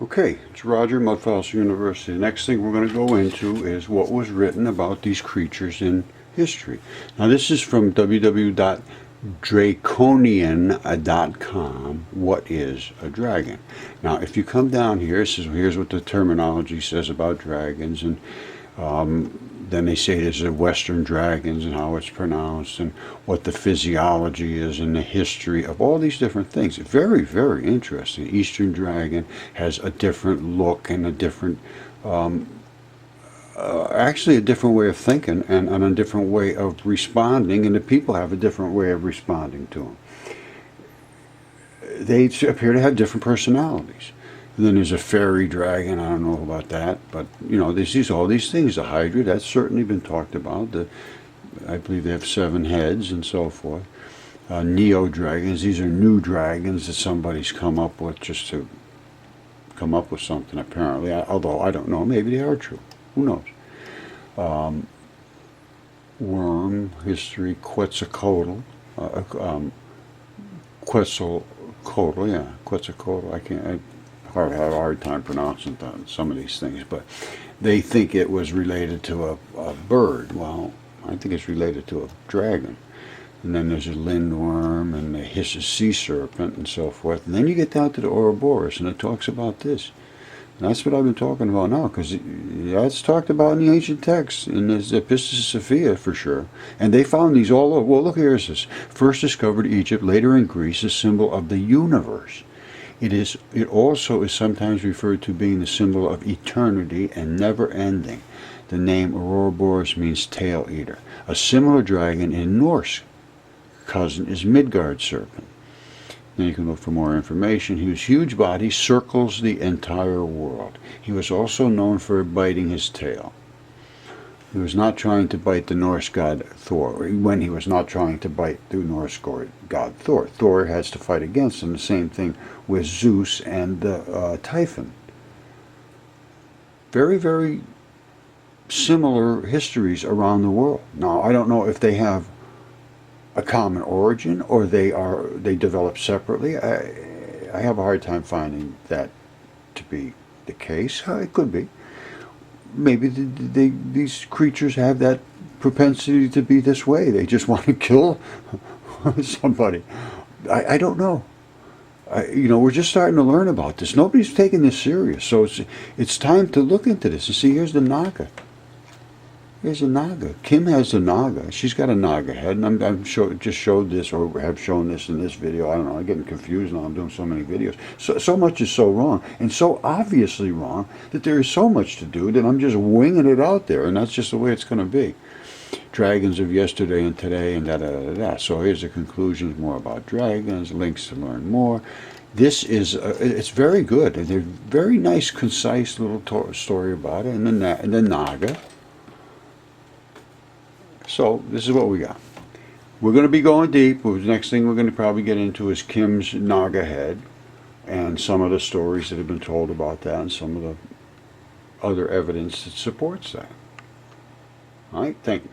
Okay, it's Roger, Mudfossil University. The next thing we're going to go into is what was written about these creatures in history. Now this is from www.draconian.com. What is a dragon? Now if you come down here, it says, here's what the terminology says about dragons, and then they say there's the Western dragons and how it's pronounced and what the physiology is and the history of all these different things. Very, very interesting. Eastern dragon has a different look and a different, actually a different way of thinking and a different way of responding, and the people have a different way of responding to them. They appear to have different personalities. And then there's a fairy dragon. I don't know about that, but you know, there's all these things. The Hydra, that's certainly been talked about. I believe they have 7 heads and so forth. Neo dragons. These are new dragons that somebody's come up with just to come up with something. Apparently, although I don't know. Maybe they are true. Who knows? Worm history. Quetzalcoatl. Quetzalcoatl. Yeah, Quetzalcoatl. I can't. I have a hard time pronouncing some of these things, but they think it was related to a bird. Well, I think it's related to a dragon. And then there's a lindworm and the sea serpent and so forth. And then you get down to the Ouroboros, and it talks about this. And that's what I've been talking about now, because that's talked about in the ancient texts, in the Epistles Sophia for sure. And they found these all over. Well, look, here's this. First discovered Egypt, later in Greece, a symbol of the universe. It also is sometimes referred to being the symbol of eternity and never ending. The name Ouroboros means tail eater. A similar dragon in Norse cousin is Midgard serpent. Then you can look for more information. His huge body circles the entire world. He was also known for biting his tail. He was not trying to bite the Norse god Thor. When he was not trying to bite the Norse god Thor, Thor has to fight against him. The same thing with Zeus and Typhon. Very, very similar histories around the world. Now, I don't know if they have a common origin or they develop separately. I have a hard time finding that to be the case. It could be. Maybe these creatures have that propensity to be this way. They just want to kill somebody. I don't know. We're just starting to learn about this. Nobody's taking this serious. So it's time to look into this. And see, here's the Naga. Here's a Naga. Kim has a Naga. She's got a Naga head, and I'm just showed this, or have shown this in this video. I don't know. I'm getting confused now. I'm doing so many videos. So much is so wrong, and so obviously wrong, that there is so much to do that I'm just winging it out there, and that's just the way it's going to be. Dragons of yesterday and today, and da-da-da-da. So here's the conclusions, more about dragons, links to learn more. This is, it's very good, and they're very nice, concise little story about it, and the Naga. So this is what we got. We're going to be going deep. The next thing we're going to probably get into is Kim's Naga head and some of the stories that have been told about that and some of the other evidence that supports that. All right, thank you.